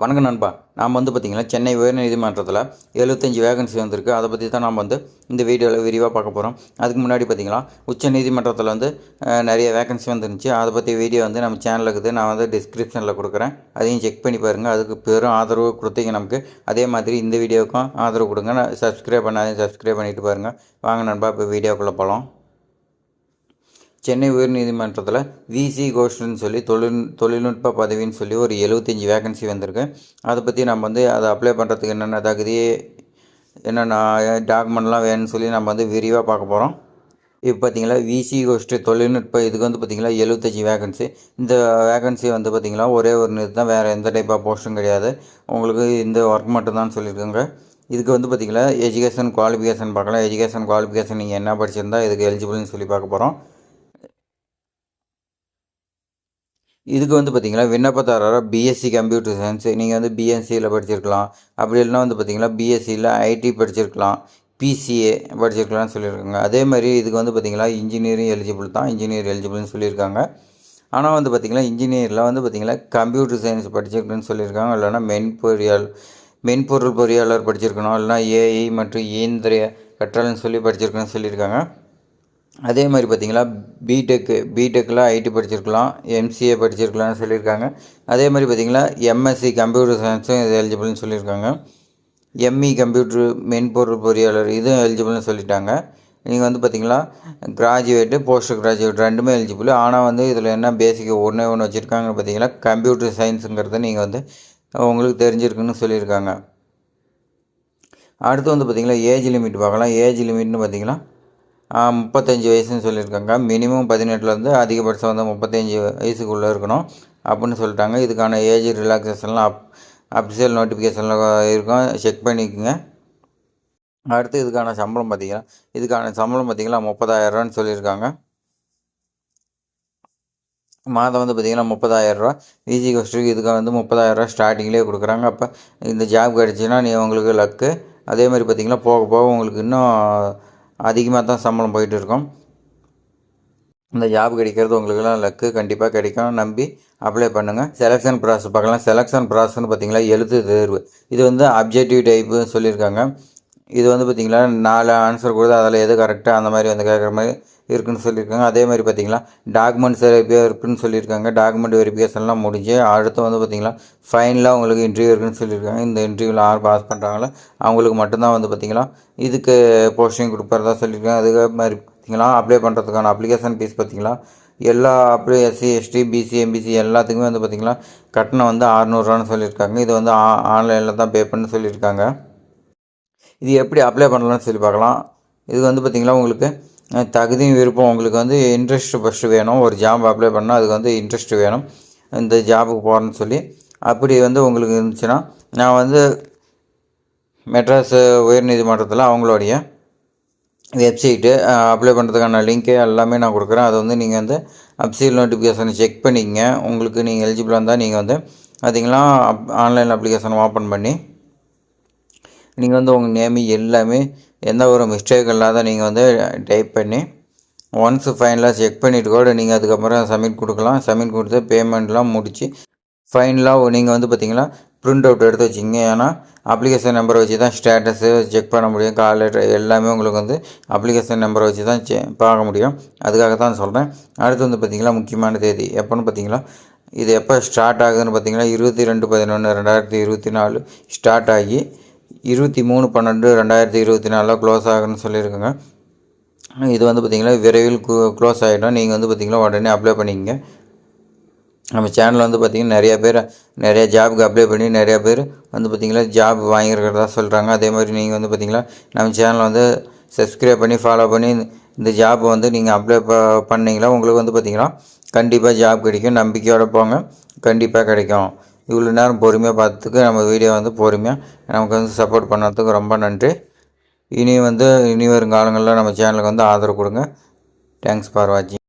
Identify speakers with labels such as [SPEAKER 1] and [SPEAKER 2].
[SPEAKER 1] வணக்கம் நண்பா. நாம் பார்த்திங்கன்னா சென்னை உயர்நீதிமன்றத்தில் 75 வேகன்சி வந்திருக்கு. அதை பற்றி தான் நாம் இந்த வீடியோவில் விரிவாக பார்க்க போகிறோம். அதுக்கு முன்னாடி பார்த்திங்கன்னா உச்ச நீதிமன்றத்தில் நிறைய வேகன்சி வந்துருந்துச்சு. அதை பற்றி வீடியோ நம்ம சேனலில் இருக்குது. நான் டிஸ்கிரிப்ஷனில் கொடுக்குறேன். அதையும் செக் பண்ணி பாருங்கள். அதுக்கு பெரும் ஆதரவு கொடுத்தீங்க நமக்கு. அதே மாதிரி இந்த வீடியோவுக்கும் ஆதரவு கொடுங்க. சப்ஸ்கிரைப் பண்ணாதையும் சப்ஸ்கிரைப் பண்ணிவிட்டு பாருங்கள். வாங்க நண்பா, இப்போ வீடியோக்குள்ளே போகலாம். சென்னை உயர்நீதிமன்றத்தில் விசி கோஷ்டுன்னு சொல்லி தொழில்நுட்ப பதவின்னு சொல்லி ஒரு 75 வேகன்சி வந்திருக்கு. அதை பற்றி நம்ம அதை அப்ளை பண்ணுறதுக்கு என்னென்ன தகுதி, என்னென்ன டாக்குமெண்ட்லாம் வேணும்னு சொல்லி நம்ம விரிவாக பார்க்க போகிறோம். இப்போ பார்த்திங்களா விசி கோஷ்டு தொழில்நுட்ப இதுக்கு பார்த்திங்களா 75 வேகன்சி. இந்த வேகன்சி பார்த்திங்களா ஒரே ஒரு இது தான், வேறு எந்த டைப் ஆஃப் போஸ்ட்டும் கிடையாது. உங்களுக்கு இந்த ஒர்க் மட்டும்தான் சொல்லியிருக்காங்க. இதுக்கு பார்த்திங்களா எஜுகேஷன் குவாலிஃபிகேஷன் பார்க்கலாம். எஜுகேஷன் குவாலிஃபிகேஷன் நீங்கள் என்ன படிச்சிருந்தால் இதுக்கு எலிஜிபிள்னு சொல்லி பார்க்க போகிறோம். இதுக்கு பார்த்திங்கன்னா விண்ணப்பதாரர் பிஎஸ்சி கம்ப்யூட்டர் சயின்ஸ், நீங்கள் பிஎஸ்சியில் படிச்சிருக்கலாம். அப்படி இல்லைனா பார்த்திங்கன்னா பிஎஸ்சியில் ஐடி படிச்சிருக்கலாம், பிசிஏ படிச்சிருக்கலாம்னு சொல்லியிருக்காங்க. அதே மாதிரி இதுக்கு பார்த்திங்கன்னா இன்ஜினியரிங் எலிஜிபிள் தான், இன்ஜினியர் எலிஜிபிள்னு சொல்லியிருக்காங்க. ஆனால் பார்த்திங்கன்னா இன்ஜினியரில் பார்த்திங்கன்னா கம்ப்யூட்டர் சயின்ஸ் படிச்சிருக்குன்னு சொல்லியிருக்காங்க. இல்லைனா மென்பொருள் பொறியாளர் படிச்சிருக்கணும், இல்லைனா ஏஐ மற்றும் இயந்திர கற்றல்னு சொல்லி படிச்சிருக்கணும்னு சொல்லியிருக்காங்க. அதே மாதிரி பார்த்திங்களா பிடெக்கில் ஐடி படிச்சிருக்கலாம், எம்சிஏ படிச்சிருக்கலாம்னு சொல்லியிருக்காங்க. அதே மாதிரி பார்த்திங்களா எம்எஸ்சி கம்ப்யூட்டர் சயின்ஸும் இது எலிஜிபிள்னு சொல்லியிருக்காங்க. எம்இ கம்ப்யூட்டர் மென்பொருள் பொறியாளர் இதுவும் எலிஜிபிள்னு சொல்லிட்டாங்க. நீங்கள் பார்த்திங்களா கிராஜுவேட்டு போஸ்ட் கிராஜுவேட் ரெண்டுமே எலிஜிபிள். ஆனால் இதில் என்ன பேசிக் ஒன்று வச்சுருக்காங்க பார்த்திங்களா கம்ப்யூட்டர் சயின்ஸுங்கிறத நீங்கள் உங்களுக்கு தெரிஞ்சிருக்குன்னு சொல்லியிருக்காங்க. அடுத்து பார்த்திங்களா ஏஜ் லிமிட் பார்க்கலாம். ஏஜ் லிமிட்னு பார்த்திங்கன்னா 35 வயசுன்னு சொல்லியிருக்காங்க. மினிமம் 18லேருந்து அதிகபட்சம் 35 வயசுக்குள்ளே இருக்கணும் அப்படின்னு சொல்லிட்டாங்க. இதுக்கான ஏஜ் ரிலாக்ஸேஷன்லாம் அஃபிஷியல் நோட்டிஃபிகேஷனில் இருக்கும், செக் பண்ணிக்கோங்க. அடுத்து இதுக்கான சம்பளம் பார்த்திங்கன்னா 30,000 சொல்லியிருக்காங்க. மாதம் பார்த்திங்கன்னா 30,000. விசி கோஸ்ட்டுக்கு இதுக்கு 30,000 ஸ்டார்டிங்லேயே கொடுக்குறாங்க. அப்போ இந்த ஜாப் கிடச்சின்னா உங்களுக்கு லக்கு. அதே மாதிரி பார்த்திங்கன்னா போக போக உங்களுக்கு இன்னும் அதிகமாக தான் சம்பளம் போயிட்டு இருக்கும். இந்த ஜாப் கிடைக்கிறது உங்களுக்குலாம் லக்கு, கண்டிப்பாக கிடைக்கும். நம்பி அப்ளை பண்ணுங்கள். செலெக்ஷன் ப்ராசஸ் பார்க்கலாம். செலெக்ஷன் ப்ராசஸ்னு பார்த்திங்களா எழுத்து தேர்வு. இது அப்ஜெக்டிவ் டைப்பு சொல்லியிருக்காங்க. இது பார்த்திங்களா 4 ஆன்சர் கொடுத்து அதில் எது கரெக்டாக அந்த மாதிரி கேட்குற மாதிரி இருக்குதுன்னு சொல்லியிருக்காங்க. அதே மாதிரி பார்த்திங்களா டாக்குமெண்ட்ஸ் இருக்குதுன்னு சொல்லியிருக்காங்க. டாக்குமெண்ட் வெரிஃபிகேஷன்லாம் முடிஞ்சு அடுத்து பார்த்திங்களா ஃபைனலாக உங்களுக்கு இன்டர்வியூ இருக்குதுன்னு சொல்லியிருக்காங்க. இந்த இன்டர்வியூவில் யார் பாஸ் பண்ணுறாங்களோ அவங்களுக்கு மட்டும்தான் பார்த்திங்களா இதுக்கு போஸ்டிங் கொடுப்பறதா சொல்லியிருக்காங்க. அதுக்கு மாதிரி பார்த்திங்களா அப்ளை பண்ணுறதுக்கான அப்ளிகேஷன் ஃபீஸ் பார்த்திங்களா எல்லா எஸ்சி எஸ்டி பிசி எம்பிசி எல்லாத்துக்குமே பார்த்திங்களா கட்டணம் 600 சொல்லியிருக்காங்க. இது ஆன்லைனில் தான் பே பண்ண சொல்லியிருக்காங்க. இது எப்படி அப்ளை பண்ணலாம்னு சொல்லி பார்க்கலாம். இது பார்த்திங்களா உங்களுக்கு தகுதியும் விருப்பம், உங்களுக்கு இன்ட்ரெஸ்ட் ஃபஸ்ட்டு வேணும். ஒரு ஜாப் அப்ளை பண்ணால் அதுக்கு இன்ட்ரெஸ்ட் வேணும் இந்த ஜாபுக்கு போகிறேன்னு சொல்லி. அப்படி உங்களுக்கு இருந்துச்சுன்னா நான் மெட்ராஸ் உயர்நீதிமன்றத்தில் அவங்களுடைய வெப்சைட்டு அப்ளை பண்ணுறதுக்கான லிங்க்கு எல்லாமே நான் கொடுக்குறேன். அதை நீங்கள் அப்சியல் நோட்டிஃபிகேஷனை செக் பண்ணிக்கங்க. உங்களுக்கு நீங்கள் எலிஜிபிளாக இருந்தால் நீங்கள் பார்த்திங்களா ஆன்லைன் அப்ளிகேஷன் ஓப்பன் பண்ணி நீங்கள் உங்கள் நேமு எல்லாமே எந்த ஒரு மிஸ்டேக் இல்லாத நீங்கள் டைப் பண்ணி ஒன்ஸ் ஃபைனலாக செக் பண்ணிவிட்டு கூட நீங்கள் அதுக்கப்புறம் சப்மிட் கொடுக்கலாம். சப்மிட் கொடுத்து பேமெண்ட்லாம் முடித்து ஃபைனலாக நீங்கள் பார்த்திங்கன்னா ப்ரிண்ட் அவுட் எடுத்து வச்சிங்க. ஏன்னா அப்ளிகேஷன் நம்பரை வச்சு தான் ஸ்டேட்டஸு செக் பண்ண முடியும். கால் லெட்டர் எல்லாமே உங்களுக்கு அப்ளிகேஷன் நம்பரை வச்சு தான் பார்க்க முடியும். அதுக்காக தான் சொல்கிறேன். அடுத்து பார்த்திங்களா முக்கியமான தேதி எப்போன்னு பார்த்திங்களா இது எப்போ ஸ்டார்ட் ஆகுதுன்னு பார்த்திங்கன்னா 22/11/2024 ஸ்டார்ட் ஆகி 23/12/2024 க்ளோஸ் ஆகுன்னு சொல்லியிருக்காங்க. இது பார்த்திங்கன்னா விரைவில் க்ளோஸ் ஆகிடும். நீங்கள் பார்த்திங்கன்னா உடனே அப்ளை பண்ணிக்கங்க. நம்ம சேனலில் பார்த்திங்கன்னா நிறைய ஜாபுக்கு அப்ளை பண்ணி நிறையா பேர் பார்த்திங்கன்னா ஜாப் வாங்கியிருக்கிறதா சொல்கிறாங்க. அதே மாதிரி நீங்கள் பார்த்திங்கன்னா நம்ம சேனலை சப்ஸ்கிரைப் பண்ணி ஃபாலோ பண்ணி இந்த ஜாப் நீங்கள் அப்ளை பண்ணிங்களா உங்களுக்கு பார்த்திங்கன்னா கண்டிப்பாக ஜாப் கிடைக்கும். நம்பிக்கையோடு போங்க, கண்டிப்பாக கிடைக்கும். இவ்வளோ நேரம் பொறுமையாக பார்த்துக்கு நம்ம வீடியோ பொறுமையாக நமக்கு சப்போர்ட் பண்ணதுக்கு ரொம்ப நன்றி. இனி வரும் காலங்களில் நம்ம சேனலுக்கு ஆதரவு கொடுங்க. தேங்க்ஸ் ஃபார் வாட்சிங்.